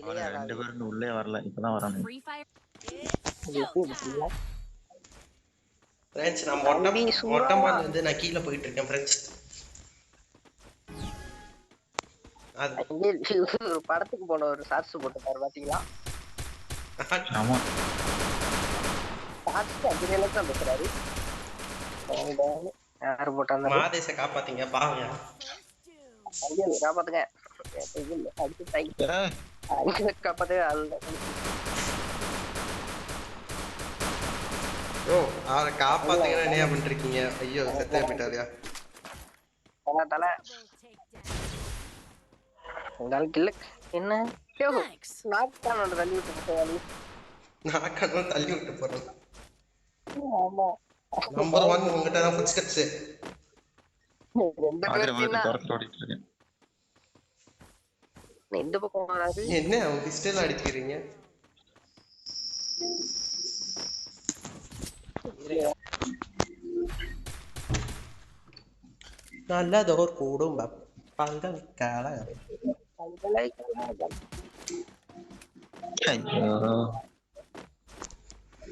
கில்லே ரெண்டு ஆகாது. பேரும் உள்ளே வரல, இப்பதான் வரானு. ஃப்ரெண்ட்ஸ் நான் தம்பி சூரா மொட்டை மாடில இருந்து நான் கீழே போயிட்டு இருக்கேன் ஃப்ரெண்ட்ஸ். அது ஒரு படத்துக்கு போன ஒரு ஷார்ட்ஸ் போட்டுருக்காரு பாத்தீங்களா? ஆமா ஷார்ட்ஸ் அதுல தான் பேசுறாரு. யாரு போட்டாங்க? மாதேச காப்பாத்தீங்க பாவங்க. ஐயோ காப்பாத்துங்க. அடிச்சு தை காப்பாத்தவே ஆள். ஓ அவரை காப்பாத்துங்கன்னா என்ன பண்ணிருக்கீங்க? ஐயோ செத்தே போயிட்டாரியா. தலை உங்களுக்கு இல்ல என்ன நாக்கான தள்ளி விட்டு போவாங்க. நான் கண்ணும் தள்ளி விட்டு போறேன். ஆமா நம்பர் 1 உங்ககிட்ட தான் ஃபுட் ஸ்டெப்ஸ். ரெண்டு பேரும் ஓடிட்டு இருக்கேன். இந்த பக்கம் வராது. என்ன அவங்க பிஸ்டல் அடிக்கிறீங்க? நல்லதோர் குடும்பம் பங்கம் கால. ஐயோ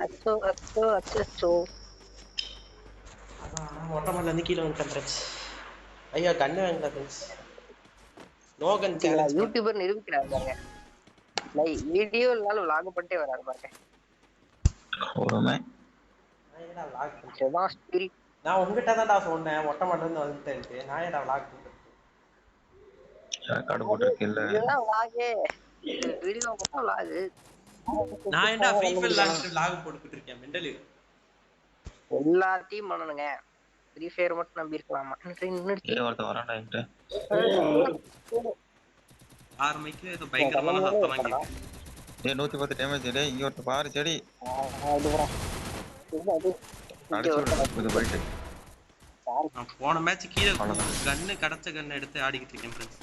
அச்சோ அச்சோ அச்சோ. மொட்டை மாடல இருந்து கீழே வந்துட்டேன் ஃப்ரெண்ட்ஸ். ஐயா கண்ணு வாங்கல ஃப்ரெண்ட்ஸ். லோகன் சேலஞ்ச் யூடியூபர் நிரூபிக்கிறாரு பாருங்க. வீடியோ இல்லனாலும் vlog பண்ணிட்டே வராரு பாருங்க. ஓரமே நான் vlog பண்றேன். சும்மா ஸ்பிரிட். நான் உங்ககிட்ட தான்டா சொன்னேன் மொட்டை மாடல இருந்து வந்துட்டேன். நான் ஏன்டா vlog பண்றேன்? கார்டு போட்டுருக்கேல்ல. இதுதான் vlog. வீடியோ போட்டா vlog. நான் ஏன்டா ஃப்ரீ ஃபயர் லான்ச் vlog போட்டுக்கிட்டு இருக்கேன் மெண்டல். எல்லாத்தையும் பண்ணணுங்க. ஃப்ரீ ஃபயர் மட்டும் நம்பி இருக்கலாமா? ஒருத்தன் வரான்டா என்கிட்ட. 6 மணிக்கு ஏதோ பயங்கரமான சத்தம் கேக்குது. 110 டேமேஜ். டேய் இங்க ஒருத்த பாரு செடி. போயிட்டு நான் போன மேட்ச் கீழே கன்னு கடச்ச கன்னு எடுத்து ஆடிக்கிட்டு இருக்கேன் ஃப்ரெண்ட்ஸ்.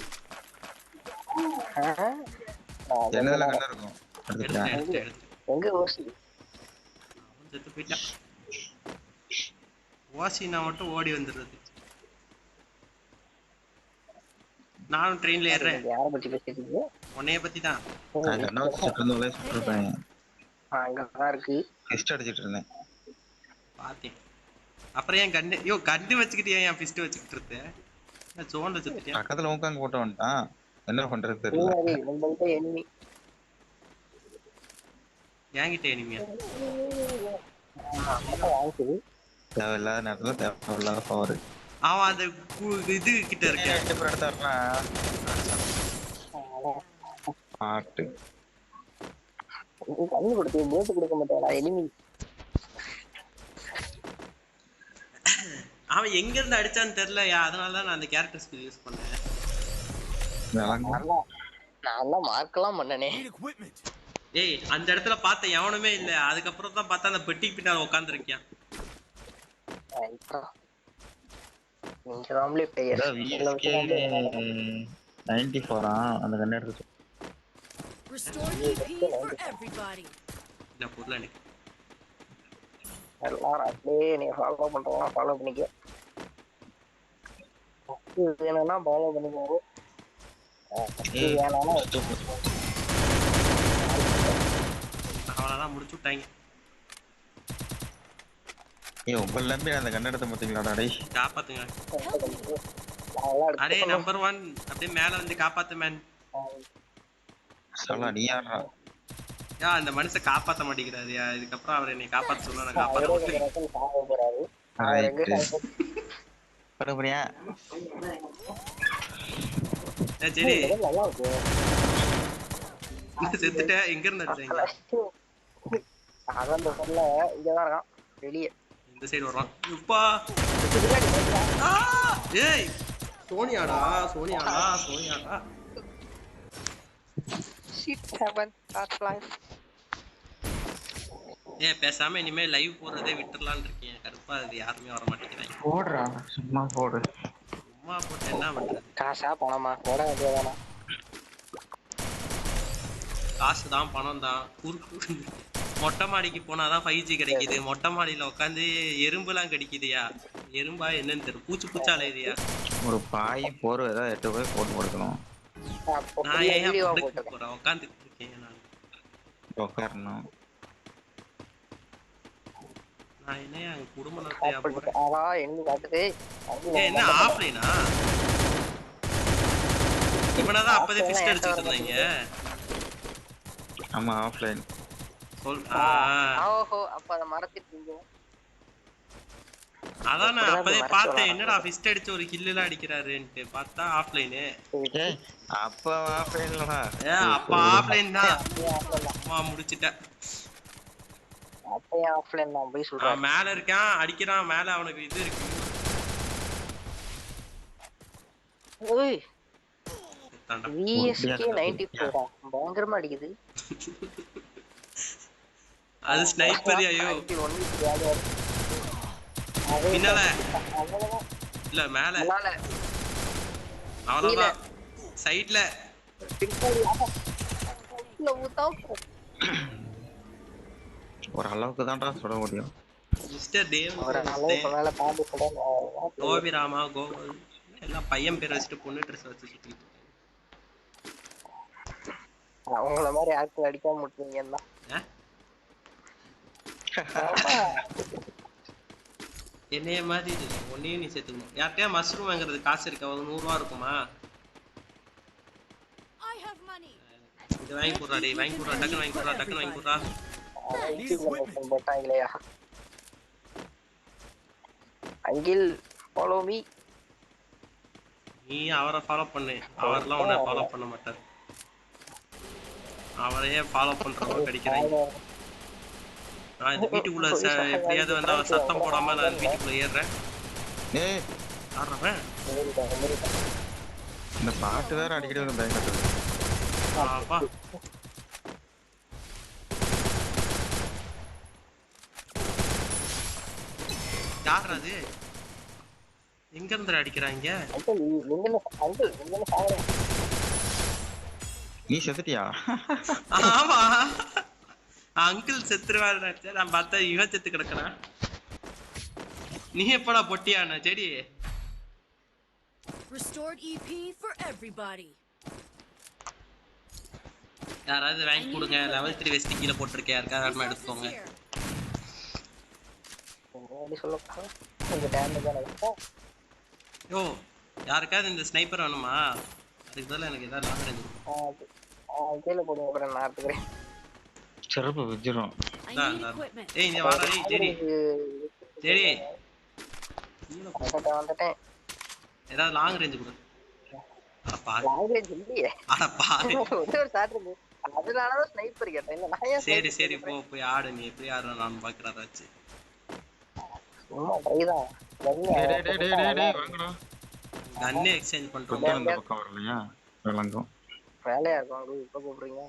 என்னதுல கண்ணு இருக்கும்? எடுத்து எங்க ஓசி அவன் செத்து போயிட்டான். ஓசினா மட்டும் ஓடி வந்துடுறது. நானும் ட்ரெயின்ல ஏறுறேன். யாரை பத்தி பேசிட்டீங்க? உன்னைய பத்தி தான். நான் கண்ணை வச்சுட்டு இருந்தோம்ல சுட்டுருப்பேன். அங்கதான் இருக்கு. ஃபிஸ்ட் அடிச்சிட்டு இருந்தேன். பாத்தேன். அப்புறம் ஏன் கண்ணு கண்ணு வச்சுக்கிட்டு ஏன் ஃபிஸ்ட் வச்சுக்கிட்டு இருந்தேன்? நான் ஜோன்ல வச்சுக்கிட்டேன். பக்கத்துல உட்காந்து போட்டு வந்துட்டான். என்ன பண்றது தெரியல. உங்கள்கிட்ட எனிமி. என்கிட்ட எனிமியா? தேவையில்லாத நேரத்துல தேவையில்லாத பவர். அவன் அந்த இது கிட்ட இருக்கேன். எடுத்தாருன்னா ஆட்டு கண்ணு கொடுத்து போட்டு கொடுக்க மாட்டேன் எனிமி. அவன் எங்க இருந்து அடிச்சான்னு தெரியலையா, அதனாலதான் நான் அந்த கேரக்டர் ஸ்கில் யூஸ் பண்ணேன். நான் மார்க்கெல்லாம் பண்ணனே. ஏய் அந்த இடத்துல பார்த்த எவனுமே இல்ல. அதுக்கப்புறம் தான் பார்த்தா அந்த பெட்டிக்கு பின்னால உட்கார்ந்து இருக்கியான். நீங்க ராம்லே பிளேயர் 94 அந்த கண்ணை எடுத்து என்ன பொருள் எனக்கு எல்லாரும் அப்படியே நீங்க ஃபாலோ பண்றவங்க ஃபாலோ பண்ணிக்க. வேணும்னா ஃபாலோ பண்ணிக்கோங்க. அவனதான் முடிச்சு விட்டாங்க. உங்களை நம்பி அந்த கண்ணெடுத்த மாட்டீங்களாடா? டேய் காப்பாத்துங்க. அடே நம்பர் 1 அப்படியே மேல வந்து காப்பாத்து மேன். சொல்லா நீ யாரா? அந்த மனுஷன் காப்பாத்த மாட்டேங்கிறாருயா. இதுக்கப்புறம் அவர் என்னை காப்பாத்த சொன்னா நான் காப்பாத்த மாட்டேன். சரி செத்துட்ட. எங்க இருந்து அடிச்சாங்க? வெளியே இந்த சைடு வர்றான். இப்பா ஏய் சோனியாடா சோனியாடா சோனியாடா. பேசாம இனிமே லைவ் போறதே விட்டுறலான்னு இருக்கேன். கருப்பா அது யாருமே வர மாட்டேங்கிறாங்க. போடுறா சும்மா போடு. சும்மா போட்டு என்ன பண்றது? காசா பணமா போட வேண்டியதானா? காசு தான் பணம் தான். குறுக்கு மொட்டை மாடிக்கு போனாதான் 5G கிடைக்குது. மொட்டை மாடியில உட்காந்து எறும்புலாம் கிடைக்குதுயா. எறும்பா என்னன்னு தெரியும். பூச்சி பூச்சாலையா? ஒரு பாய் போர்வை ஏதாவது 8 போய் போட்டு கொடுக்கணும். அப்போ நான் ஏன் வீடியோவா படுக்க போட்டுருக்கேன். போறேன் உட்காந்துட்டு இருக்கேன் நான். உட்காரணும். நான் என்ன என் குடும்ப நடத்தையா போறேன். ஆனா என்ன காட்டுது என்ன ஆஃப்லைனா? இவனதான் அப்பதே ஃபிஸ்ட் அடிச்சிட்டு இருந்தாங்க. ஆமா ஆஃப்லைன். சொல். ஓஹோ அப்ப அத மறந்துட்டீங்க. அதான் நான் அப்பதே பார்த்தேன், என்னடா ஃபிஸ்ட் அடிச்சு ஒரு கில் எல்லாம் அடிக்கிறாருன்ட்டு பார்த்தா ஆஃப்லைனு. ஏய் அப்ப ஆஃப்லைன்லடா. அப்ப ஆஃப்லைன் தான். அம்மா முடிச்சிட்டேன். அப்பயே ஆஃப்லைன் தான் போய் சொல்றேன். மேல இருக்கான் அடிக்கிறான், மேல அவனுக்கு இது இருக்கு. ஓய் VSK 94 பயங்கரமா அடிக்குது. அது ஸ்னைப்பர் ஐயோ. பின்னால இல்ல மேல அவ்வளவுதான். சைடுல ஒரு அளவுக்கு தான்டா சுட முடியும். மிஸ்டர் தேவ் கோபிராமா கோகுல் எல்லாம் பையன் பேர் வச்சுட்டு பொண்ணு ட்ரெஸ் வச்சு சுத்திட்டு அவங்கள மாதிரி ஆட்கள் அடிக்காம முட்டுவீங்கன்னா என்னைய மாதிரி ஒன்னையும் நீ சேர்த்துக்கணும். யார்கிட்டயா மஷ்ரூம் வாங்குறது காசு இருக்கா? ஒரு 100 ரூபா இருக்குமா? இது வாங்கி போடுறா டேய், வாங்கி போடுறா, டக்குன்னு வாங்கி போடுறா, டக்குன்னு வாங்கி போடுறா. போட்டாங்களேயா அங்கில் ஃபாலோ மீ. நீ அவரை ஃபாலோ பண்ணு, அவர்லாம் உன்னை ஃபாலோ பண்ண மாட்டார். அவரையே ஃபாலோ பண்றவங்க கிடைக்கிறாங்க. நான் இந்த வீட்டுக்குள்ள எப்படியாவது வந்தா சத்தம் போடாம நான் வீட்டுக்குள்ள ஏறுறேன். ஏய் ஆடுறவன் இந்த பாட்டு வேற அடிக்கடி வந்து பயங்கரது. அப்பா யாரா அது? எங்க இருந்து அடிக்கிறாங்க? நீ செத்துட்டியா? ஆமா அங்கிள் செத்துருவாரு நினைச்சேன். நான் பார்த்தா இவன் செத்து கிடக்குறான். நீ எப்படா பொட்டியான செடி? யாராவது வாங்கி கொடுங்க. லெவல் 3 வெஸ்ட் கீழே போட்டிருக்கேன், யாருக்காவது எடுத்துக்கோங்க. யோ யாருக்காவது இந்த ஸ்னைப்பர் வேணுமா? அதுக்கு பதிலா எனக்கு ஏதாவது லாங் ரேஞ்ச் செருப்பு விஜிரும். ஏய் இங்க வாடா. ஏய் ஜெடி ஜெடி வந்துட்டேன். ஏதாவது லாங் ரேஞ்ச் கொடு. அட பாரு அட பாரு. அதனாலதான் ஸ்னைப்பர் கேட்டேன். சரி சரி போ போய் ஆடு. நீ எப்படி ஆடுற நான் பாக்குறதாச்சு. கன்னே எக்ஸ்சேஞ்ச் பண்றோம். இந்த பக்கம் வரலையா? விளங்கும். வேலையா இருக்கும் இப்ப கூப்பிடுறீங்க.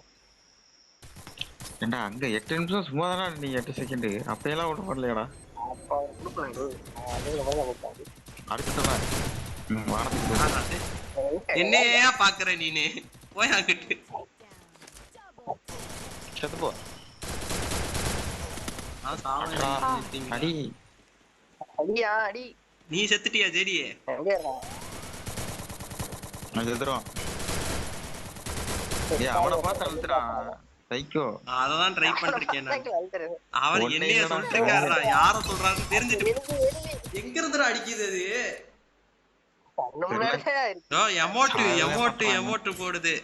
ஏண்டா அங்க 8 நிமிஷம் சும்மா தானே நீ 8 செகண்ட் அப்பையெல்லாம் விட வரலையாடா? அப்ப கொடுப்பேன். அடுத்ததா வாரத்துக்கு என்னையா பாக்குற நீனு? போய் அங்கிட்டு செத்து போ. அடி அடியா அடி. நீ செத்துட்டியா ஜெடியே? நான் செத்துறோம். ஏய் அவனை பார்த்து அழுத்துறான் சைக்கோ. அததான் ட்ரை பண்ணிருக்கேன் நான். அவர் என்னைய சொல்லிட்டு இருக்காருடா. யார சொல்றாருன்னு தெரிஞ்சிட்டு எங்க இருந்துடா அடிக்குது அது? ஓ எமோட் எமோட் எமோட் போடுது.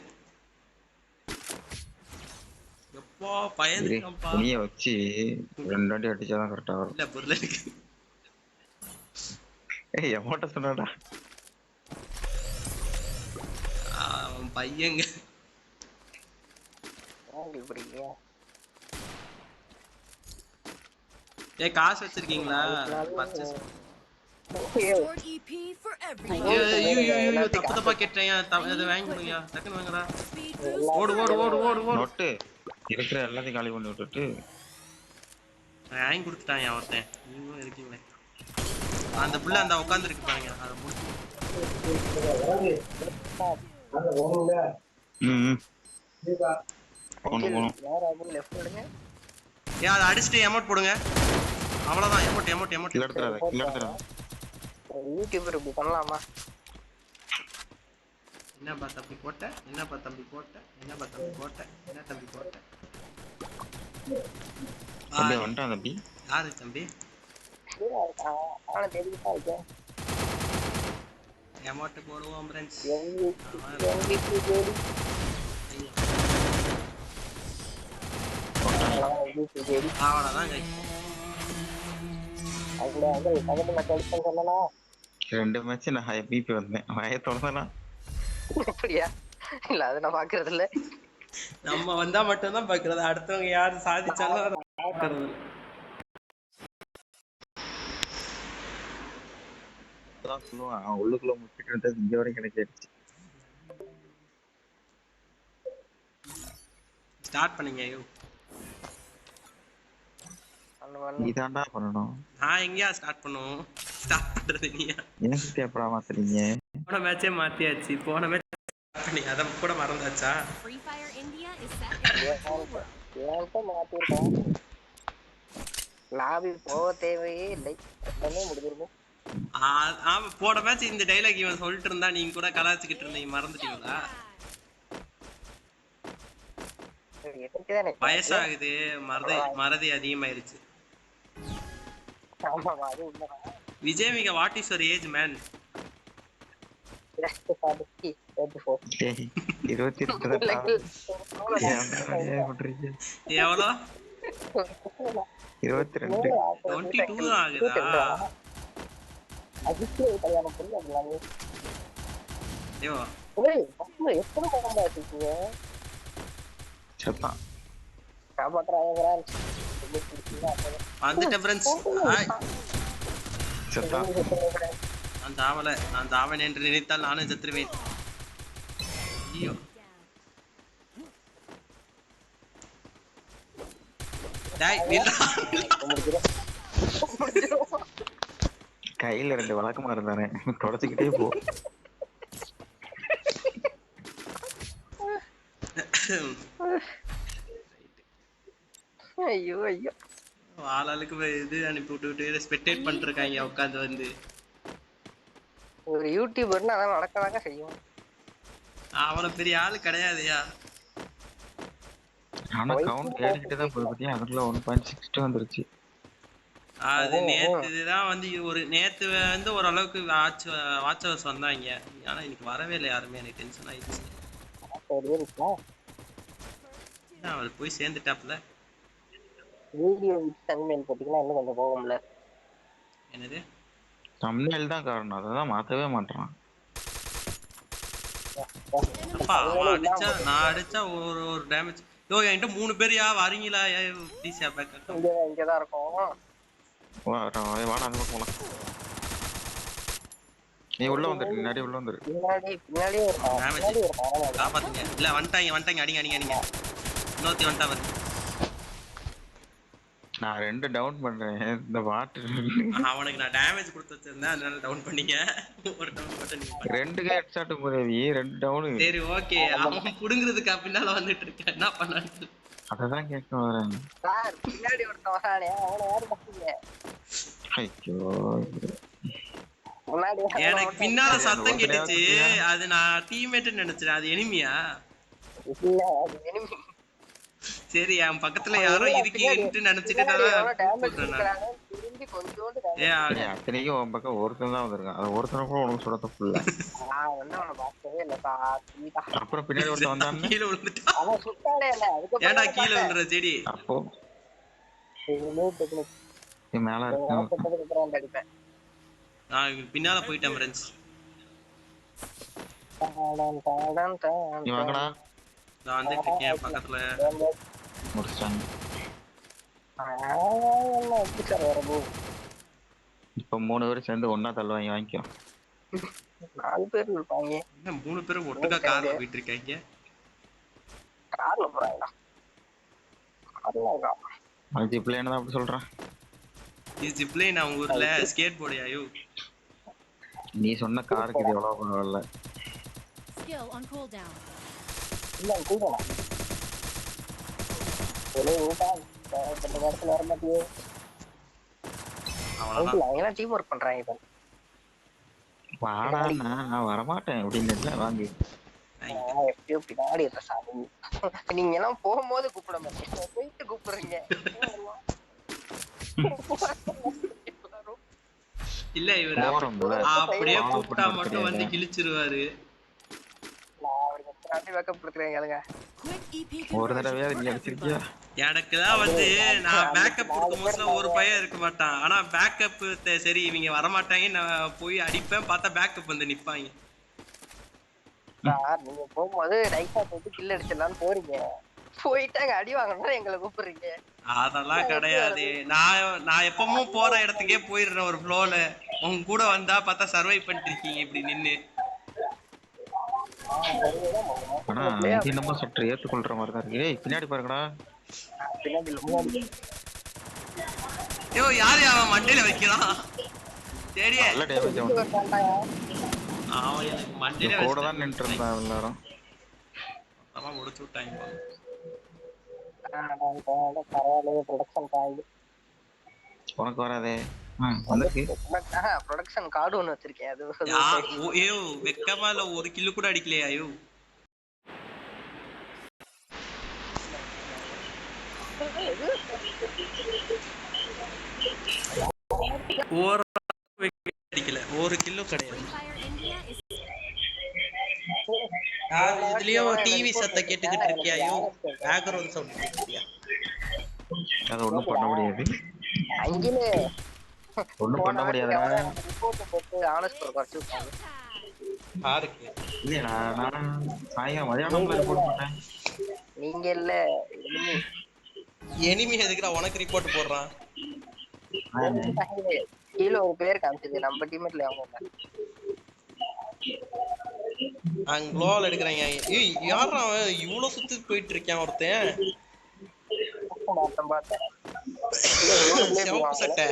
எப்பா பயந்துட்டேன்ப்பா. நீ வச்சு ரெண்டு வாட்டி அடிச்சாதான் கரெக்டா வரும். இல்ல புரியல எனக்கு. ஏய் எமோட்ட சொன்னடா. அவன் பையங்க. ஏய் காசு வச்சிருக்கீங்களா? பர்ச்சேஸ் தப்பு தப்பா கேட்டேன். அதை வாங்கி கொடுங்க. டக்குன்னு வாங்கடா. ஓடு ஓடு ஓடு ஓடு ஓடு. நோட்டு இருக்கிற எல்லாத்தையும் காலி பண்ணி விட்டுட்டு வாங்கி கொடுத்துட்டான் ஒருத்தன். நீங்களும் இருக்கீங்களே. அந்த புள்ள அந்த உட்கார்ந்து இருக்கு பாருங்க. அதை முடிச்சு ஏன் அதை அடிச்சுட்டு எமௌண்ட் போடுங்க. அவ்வளவுதான். எமௌண்ட் எமௌண்ட் எமௌண்ட் யூடியூபர் இப்படி பண்ணலாமா? என்னப்பா தம்பி போட்ட என்னப்பா தம்பி போட்ட என்னப்பா தம்பி போட்ட என்ன தம்பி போட்ட தம்பி வந்துட்டான் தம்பி. யாரு தம்பி அவனை தெரிவித்தா இருக்கேன். அமௌண்ட் போடுவோம் ஃப்ரெண்ட்ஸ் MVP ஜோடி. அவ்வளோதான் கை அதுல வந்து பக்கத்து மேட்ச் அடிச்சேன்னு சொன்னா 2 மேட்ச் நான் MVP வந்தேன். வயத்தோட தானா? அப்படியா? இல்ல அது நான் பாக்குறது இல்ல. நம்ம வந்தா மட்டும்தான் பாக்குறது, அடுத்தவங்க யாரு சாதிச்சாலும் அதை பாக்குறது இல்ல. சொல்லுவான் அவன் உள்ளுக்குள்ள முக்கிட்டு இருந்தது இங்க வரைக்கும் கிடைச்சிருச்சு. ஸ்டார்ட் பண்ணீங்க ஐயோ. நீதான்டா பண்ணணும். நான் எங்கேயா ஸ்டார்ட் பண்ணுவோம்? ஸ்டார்ட் பண்றது நீயா? எனக்கு எப்படா மாத்துறீங்க? போன மேட்சே மாத்தியாச்சு. போன மேட்ச் பண்ணி அதை கூட மறந்தாச்சா? லாபி போக தேவையே இல்லை, முடிஞ்சிருக்கும். ஆமா போன மேட்ச் இந்த டைலாக் இவன் சொல்லிட்டு இருந்தா நீங்க கூட கலாச்சிக்கிட்டு இருந்தீங்க, மறந்துட்டீங்களா? வயசாகுது, மறதி அதிகமாயிருச்சு. விஜயமிகா what is your age man? 22 எவ்வளோ? 22 22 ஆகுதா? ஐயோ செத்தான். வந்துட்டேன் ஃப்ரெண்ட்ஸ். செத்தான். நான் தாவன் என்று நினைத்தால் நானும் செத்துருவேன். ஐயோ கையில 2 வழக்கமா இருந்தானே தொடச்சுக்கிட்டே போ. ஐயோ ஐயோ, ஆளாளுக்கு இது அனுப்பி விட்டுக்கிட்டு ஸ்பெக்டேட் பண்ணிருக்காங்க உட்காந்து வந்து. ஒரு யூடியூபர்னு அதான் நடக்கதாங்க செய்யும். அவன பெரிய ஆளு கிடையாதுயா. ஆனா கவுண்ட் ஏறிக்கிட்டே தான் போய் பத்தியா, அதுக்குள்ள 1.62 வந்துருச்சு. அது நேத்துதான் வந்து நேத்து வந்து ஓரளவுக்கு வாட்சவர்ஸ் வந்தாங்க. ஆனா இன்னைக்கு வரவே இல்லை யாருமே. எனக்கு டென்ஷன் ஆயிடுச்சு. அவர் போய் சேர்ந்துட்டாப்ல. வீடியோ தம்ப்நெயில் போட்டீங்கன்னா இன்னும் கொஞ்சம் போகும்ல. என்னது தம்ப்நெயில் தான் காரணம், அததான் மாத்தவே மாட்டான். அப்பா அவன் அடிச்சா நான் அடிச்சா ஒரு டேமேஜ். யோ என்கிட்ட 3 பேர் வரீங்களா? ப்ளீஸ் பேக் இங்க தான் இருக்கும். வாடா அந்த பக்கம் போலாம். நீ உள்ள வந்துரு, முன்னாடி உள்ள வந்துரு. பின்னாடியே காப்பாத்துங்க. இல்ல வந்துட்டாங்க அடிங்க. இன்னொருத்தி வந்துட்டா பாரு. நான் 2 டவுன் பண்றேன். இந்த வாட்டர் அவனுக்கு நான் டேமேஜ் கொடுத்து வச்சிருந்தேன், அதனால டவுன் பண்ணீங்க. ஒரு டவுன் மட்டும் நீங்க 2 ஹெட் ஷாட் போதேவி, 2 டவுன். சரி ஓகே, அவன் புடுங்கிறதுக்கு பின்னால வந்துட்டு இருக்கேன், என்ன பண்ணான்னு அததான் கேட்க வரேன். சார் பின்னாடி ஒருத்தன் வரானே, அவனை யாரு பாத்தீங்க? ஐயோ எனக்கு பின்னால சத்தம் கேட்டுச்சு. அது நான் டீம்மேட் நினைச்சேன், அது எனிமியா? இல்ல அது எனிமி. சரி என் பக்கத்துல யாரோ இருக்கீங்கன்னு நினைச்சிட்டு அத்தனைக்கும் உன் பக்கம் ஒருத்தன் தான் வந்திருக்கான். அது ஒருத்தனை கூட உனக்கு சொல்ல தப்பு இல்ல. அப்புறம் பின்னாடி ஒருத்தன் வந்தான், கீழே விழுந்துட்டான். ஏடா கீழே விழுற செடி? அப்போ மேல இருக்கு. நான் பின்னால போயிட்டேன் ஃப்ரெண்ட்ஸ். நீ வாங்கடா. நான் வந்துட்டு இருக்கேன் பக்கத்துல. முடிச்சிட்டாங்க. இப்ப 3 பேரும் சேர்ந்து ஒன்னா தள்ளுவாங்க, வாங்கிக்கோ. 4 பேர் இருப்பாங்க. என்ன 3 பேரும் ஒட்டுக்கா கார்ல போயிட்டு இருக்காங்க? கார்ல போறாங்களா? அது ஜிப்லைன் தான் அப்படி சொல்றான். இது ஜிப்லைன் அவங்க ஊர்ல ஸ்கேட் போர்டு. ஐயோ நீ சொன்ன காருக்கு இது எவ்வளவு பரவாயில்ல. இல்ல கூடலாம். டீம் ஒர்க் பண்றாங்க. வாடா நான் வரமாட்டேன் அப்படின்னு வாங்கி நான் எப்படியோ பின்னாடி இருந்த சாமி. நீங்க எல்லாம் போகும்போது கூப்பிட மாட்டீங்க, போயிட்டு கூப்பிடுறீங்க. எல்லாரும் இல்ல இவரு போறோம்ல அப்படியே follow கூப்பிட்டா பண்றது மட்டும் வந்து கிடையாது. கிழிச்சிருவாரு. நான் அவருக்கு எத்தனை வாட்டி backup கொடுக்குறேன் கேளுங்க. ஒரு தடவையாவது நீ அடிச்சிருக்கியா? எனக்குதான் வந்து நான் பேக்கப் கொடுக்கும் போதுல ஒரு பையன் இருக்க மாட்டான். ஆனா பேக்கப் சரி இவங்க வரமாட்டாங்க, நான் போய் அடிப்பேன், பார்த்தா பேக்கப் வந்து நிப்பாங்க. சார் நீங்க போகும்போது நைஸா போயிட்டு கில் அடிச்சிடலாம்னு போறீங்க, போயிட்டு அங்க அடி வாங்கணும் எங்களை கூப்பிடுறீங்க. அதெல்லாம் கிடையாது. நான் எப்பவும் போற இடத்துக்கே போயிடுறேன் ஒரு ஃப்ளோல. உங்க கூட வந்தா பார்த்தா சர்வை பண்ணிட்டு இருக்கீங்க இப்படி நின்னு. ஆனா இது நம்ம சற்று ஏத்துக்கொள்ற மாதிரி தான் இருக்கு. ஏய் பின்னாடி பாருங்கடா. பின்னாடி முன்னாடி ஐயோ யாரு அவன் மண்டையில வைக்கிறான்? சரியே நல்ல டேமேஜ் ஆகும். அவன் எனக்கு மண்டையில கூட தான் நின்று இருந்தான் எல்லாரும். அவன் முடிச்சு விட்டாங்க. உனக்கு வராதே. வந்துருக்கு. ப்ரொடக்ஷன் கார்டு ஒன்னு வச்சிருக்கேன், அது ஐயோ வெக்கமா இல்ல, ஒரு கில்லு கூட அடிக்கலையா? ஐயோ ஒரு அடிக்கல, ஒரு கில்லும் கிடையாது. இதுலயும் டிவி சத்த கேட்டுக்கிட்டு இருக்கியா? ஐயோ பேக்ரவுண்ட் சவுண்ட் கேட்கியா? அது ஒண்ணும் பண்ண முடியாது. அங்கிலே ஒண்ணும் பண்ண முடியாதுடா. ரிப்போர்ட் போட்டு ஆனஸ்ட் குறைச்சு விட்டாங்க. பாருக்கு இல்லடா, நான் சாயங்காலம் மதியானம்ல ரிப்போர்ட் பண்ணேன். நீங்க இல்ல எனிமி எதுக்குடா உனக்கு ரிப்போர்ட் போடுறான்? கீழ ஒரு பேர் காமிச்சது, நம்ம டீம்ல அவங்க இல்ல. அங்க க்ளோவல் எடுக்கறாங்க. ஏய் யாரா அவன் இவ்ளோ சுத்தி போயிட்டு இருக்கான் ஒருத்தன்? பார்த்தேன் சிவப்பு சட்டை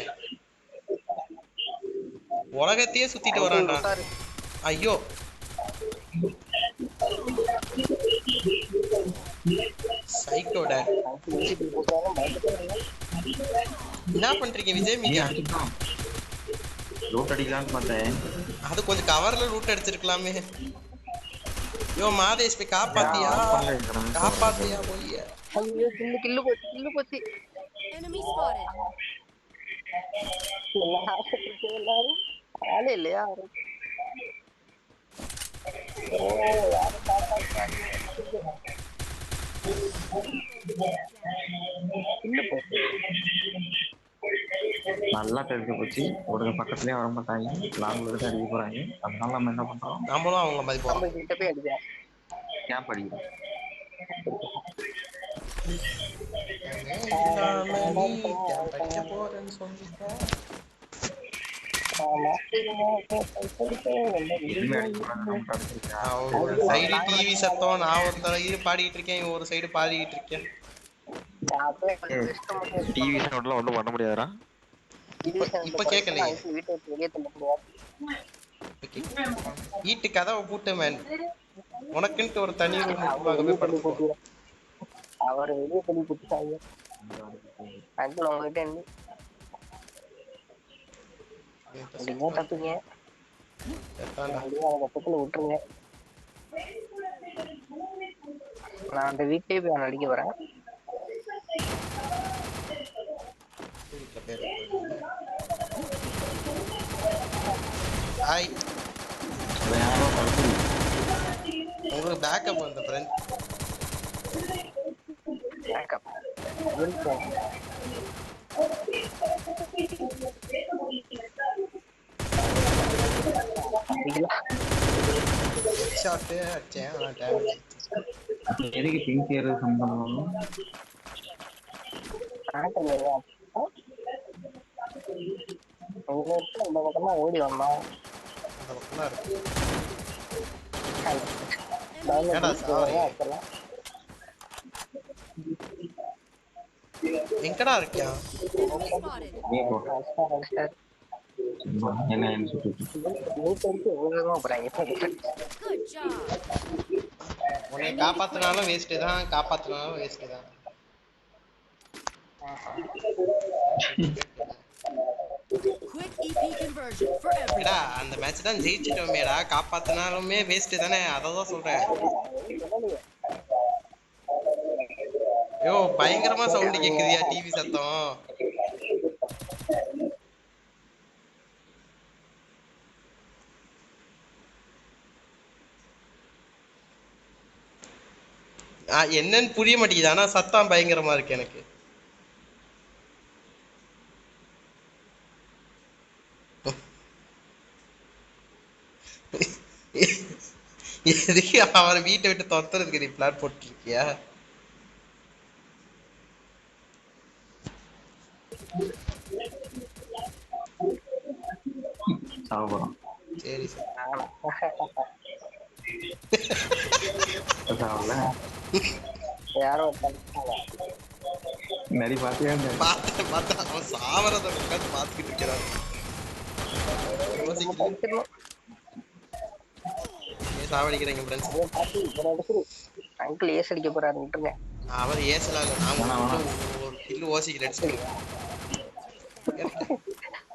உலகத்தையே சுத்திட்டு வரான்டா. ஐயோ சைக்கோட என்ன பண்றீங்க விஜய் மீடியா? லூட் அடிக்கலாம்னு பார்த்தேன். அது கொஞ்சம் கவர்ல லூட் அடிச்சிருக்கலாமே. யோ மாதேஷ் போய் காப்பாத்தியா? காப்பாத்தியா போய்? ஐயோ கில்லு போச்சு. Enemy spotted. எல்லாரும் ஆளே இல்லையா? நல்லா தெரிஞ்சு போச்சு. ஒரு பக்கத்துலயே வர மாட்டாங்க, லாங்ல இருந்து அடிக்க போறாங்க. அதனால நம்ம என்ன பண்றோம், நம்மளும் அவங்க மாதிரி போறோம். கிட்ட போய் அடிக்கலாம். கேம்ப் அடிக்கிறோம். சைடு டிவி சத்தம், நான் ஒரு சைடு பாடிக்கிட்டு இருக்கேன், இவன் ஒரு சைடு பாடிக்கிட்டு இருக்கேன். டிவி சவுண்ட்லாம் ஒண்ணும் பண்ண முடியாதுடா. இப்ப கேட்கலையே. வீட்டு கதவை பூட்டு மேன், உனக்குன்ட்டு ஒரு தனி ரூம் போய் படுத்துக்கோ. அவர் வெளியே சொல்லி கொடுத்தாங்க. அங்கிள் உங்ககிட்ட என்ன தப்புங்க? பக்கத்துல விட்டுருங்க. நான் அந்த வீட்லயே போய் அவன் அடிக்க வரேன். ஹாய், உங்களுக்கு பேக்கப் வந்த ஃப்ரெண்ட். பேக்கப் ஷாட் அடிச்சேன், ஆனா டேமேஜ். எதுக்கு பிங்க் ஏர் சம்பந்தம்? இந்த பக்கமா ஓடி வந்தான். அந்த பக்கம் தான் இருக்கு. பயந்து ஏடா சாவறீங்க? வச்சிடலாம். எங்கடா இருக்கியா? Enemy spotted. நீ போ. சார் என்ன சுத்திட்டு Good job. உன்னை காப்பாத்தினாலும் வேஸ்ட் தான், காப்பாத்தினாலும் வேஸ்ட் தான். Quick EP conversion for ஏடா everybody. அந்த மேட்ச் தான் ஜெயிச்சிட்டோமேடா, காப்பாத்தினாலுமே வேஸ்ட் தானே, அததான் சொல்றேன். யோ பயங்கரமா சவுண்ட் கேக்குதியா டிவி சத்தம். என்னன்னு புரிய மாட்டேங்குது, ஆனா சத்தம் பயங்கரமா இருக்கு எனக்கு. எதுக்கு அவரை வீட்டை விட்டு துரத்துறதுக்கு நீ பிளான் போட்டுருக்கியா? சாப்பிடுறோம். சரி சார். யாரோ நரி பாத்தியா? பார்த்தா அவன் சாவறத உட்காந்து பார்த்துக்கிட்டு இருக்கிறான். சாவடிக்கிறீங்க ஃப்ரெண்ட்ஸ். அங்கிள் ஏஸ் அடிக்க போறாரு விட்டுருங்க. அவர் ஏசலாம் இல்லை, நான் ஒரு கில்லு ஓசிக்கிட்டு அடிச்சுக்கிறேன்.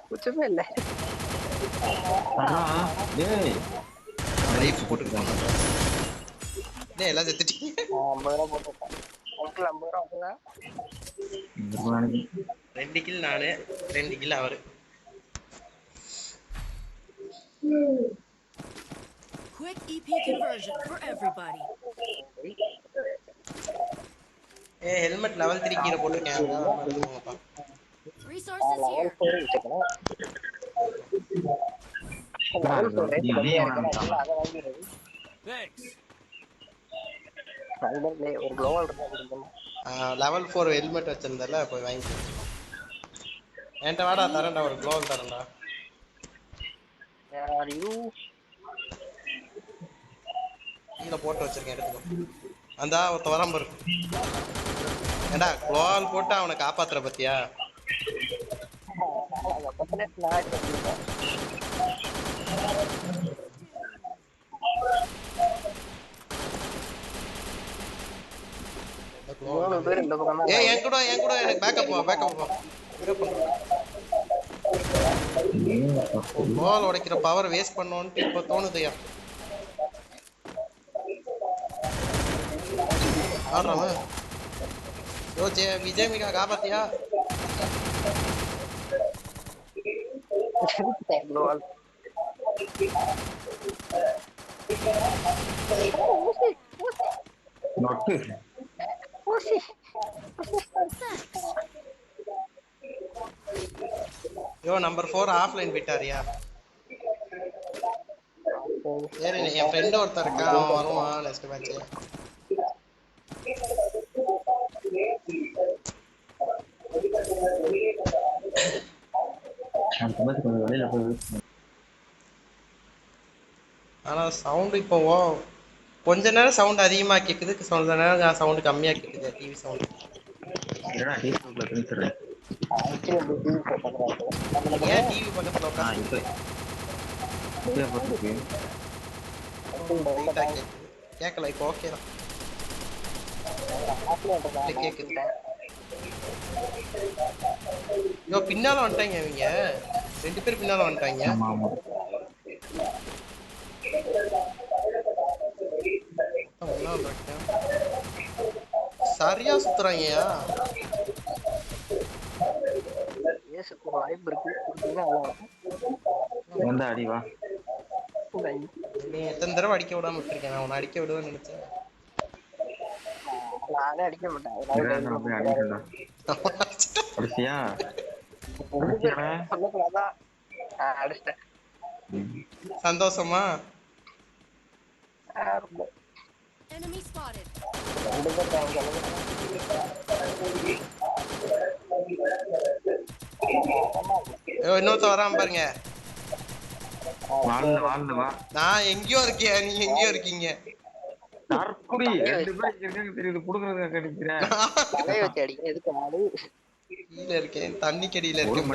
குச்சமே இல்லை. லைஃப் போட்டுக்கிட்டாங்க. எல்லாம் செத்துட்டீங்க. 50 ரூபா போட்டுருக்கேன் அங்கிள். 50 ரூபா 2 கில் நானு, 2 கில் அவரு. Quick EP conversion for everybody. Helmet level 3 கீழ போட்டுருக்கேன். Resources here. ஒரு குளோவல் லெவல் 4 ஹெல்மெட் வச்சிருந்தல, போய் வாங்கி என்கிட்ட வாடா, தரேன்டா, ஒரு குளோவல் தரேன்டா. கீழே போட்டு வச்சிருக்கேன், எடுத்துக்கோ. அந்த ஒருத்த வராம இருக்கு. ஏண்டா குளோவல் போட்டு அவனை காப்பாத்துற பத்தியா? என் கூட எனக்கு பேக்கப் கோல் உடைக்கிற பவர் வேஸ்ட் பண்ணோன்ட்டு இப்ப தோணுதையா? ஆடுறவன் யோ விஜயமிகா காப்பாத்தியா? யோ நம்பர் 4 ஆஃப்லைன் போயிட்டாரியா? சரி, என் ஃப்ரெண்ட் ஒருத்தர் இருக்கான், அவன் வருவான் நெக்ஸ்ட் மேட்ச். ஆனா சவுண்ட் இப்போ கொஞ்ச நேரம் சவுண்ட் அதிகமா கேக்குது, கொஞ்ச நேரம் சவுண்ட் கம்மியா கேக்குது. டிவி சவுண்ட் ஏன் டிவி பக்கத்துல உட்காந்து கேட்கல? இப்போ ஓகே தான் கேக்குது. யோ பின்னால வந்துட்டாங்க இவங்க 2 பேர், பின்னால வந்துட்டாங்க. சரியா சுத்துறாங்கயா. வாய்ப்பு இருக்கு. நீ எத்தனை தடவை அடிக்க விடாம விட்டுருக்கேன்? நான் உன்னை அடிக்க விடுவேன்னு நினைச்சேன். நானே அடிக்க மாட்டேன். சந்தோஷமா? Enemy spotted. இன்னொருத்த வராம பாருங்க. நான் எங்கேயோ இருக்கேன், நீங்க எங்கேயோ இருக்கீங்க. கீழே இருக்கேன், தண்ணி கடியில இருக்கேன்.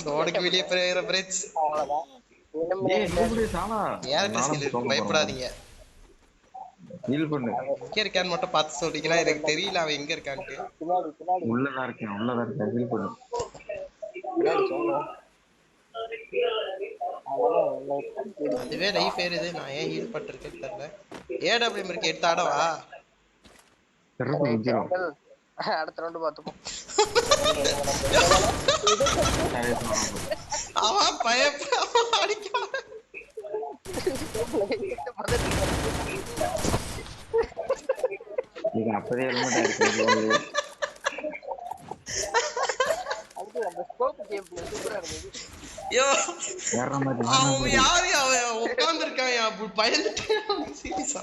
சோனுக்கு வெளியே போயிற பிரெட்ஸ் பயப்படாதீங்க. எங்க இருக்கான்னு மட்டும் பார்த்து சொல்றீங்களா? எனக்கு தெரியல அவன் எங்க இருக்கான்ட்டு. உள்ளதான் இருக்கேன். பின்னாடி சொல்லணும். அதுவே லைஃப் ஏறுது, நான் ஏன் ஹீல் பட்டிருக்கேன்னு தெரியல. ஏடபிள்யூஎம் இருக்கு, எடுத்து ஆடவா? அடுத்த ரவுண்டு பாத்துப்போம். அவன் பயப்பட அடிக்கான். இது அப்பவே ஹெல்மெட் இருக்கு. ஐயோ, அவன் யாரு? அவன் உட்கார்ந்து இருக்கான், பயந்துட்டேன். சீரியஸா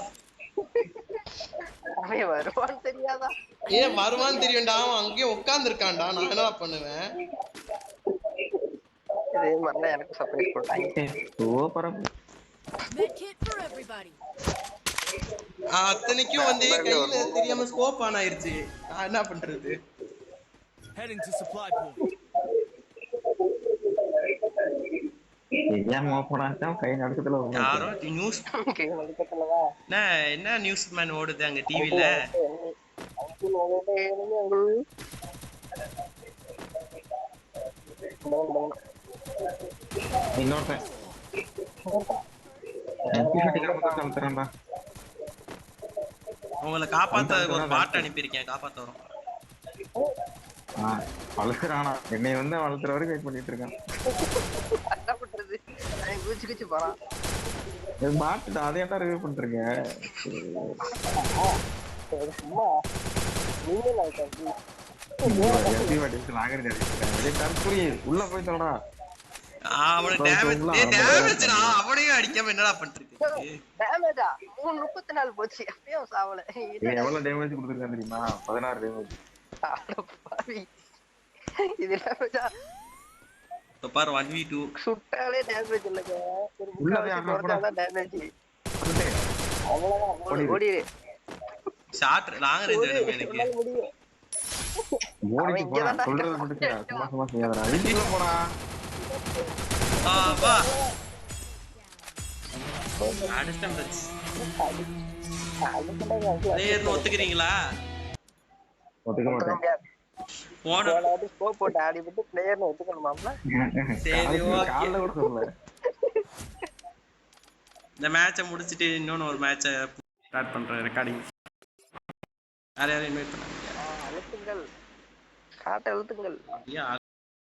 அவன் வருவான்னு தெரியாதா? ஏன் வருவான்னு தெரியும்டா, அவன் அங்கேயே உட்கார்ந்து இருக்கான்டா. நான் என்ன பண்ணுவேன்? இதே மாதிரிலாம் எனக்கு சர்ப்ரைஸ் கொடுத்தாங்க. Medkit for everybody. அத்தனைக்கும் வந்து கையில தெரியாம ஸ்கோப் ஆன் ஆயிருச்சு. நான் என்ன பண்றது? Heading to supply point. யாரோ நியூஸ் என்ன நியூஸ் மேன் ஓடுது அங்க டிவில. உங்களை காப்பாத்த ஒரு பாட்டு அனுப்பியிருக்கேன், காப்பாத்த வரும். வளர்க்குறானா என்னை வந்து வளர்த்துற வரைக்கும் வெயிட் பண்ணிட்டு இருக்கான். என்ன பண்றது? குச்சி குச்சி போறான். மாட்டுடா, அதை ஏன்டா ரிவ்யூ பண்றீங்க? சும்மா உள்ள போய் சொல்றா. அவனுக்கு டேமேஜ்டா, அவனையும் அடிக்காம என்னடா பண்றது? டேமேஜா 34 போச்சு. அப்பயும் சாவல. எவ்வளவு டேமேஜ் கொடுத்துருக்கான் தெரியுமா? 16 டேமேஜ். இது டேமேஜா? பாரு 1v2 சுட்டாலே டேமேஜ் இல்லங்க. டேமேஜ் அவ்வளவுதான். ஓடிரு. ஷாட் லாங் ரேஞ்ச் வேணும் எனக்கு. ஓடி போடா, சொல்றது மட்டும் கேளு. சும்மா சும்மா செய்யாதடா. வீட்டுல போடா. வா அடிஸ்டம் டச். பிளேயர்னு ஒத்துக்கிறீங்களா? ஒத்துக்க மாட்டேன். போன ஸ்கோப் போட்டு ஆடி விட்டு பிளேயர்னு ஒத்துக்கணுமாம்ல? சரி ஓகே. கால்ல கூட சொல்லல. இந்த மேட்சை முடிச்சிட்டு இன்னொன்னு ஒரு மேட்சை ஸ்டார்ட் பண்றேன், ரெக்கார்டிங். யாரையாவது இன்வைட் பண்ணாங்க? அழுத்துங்கள், காட்ட அழுத்துங்கள்.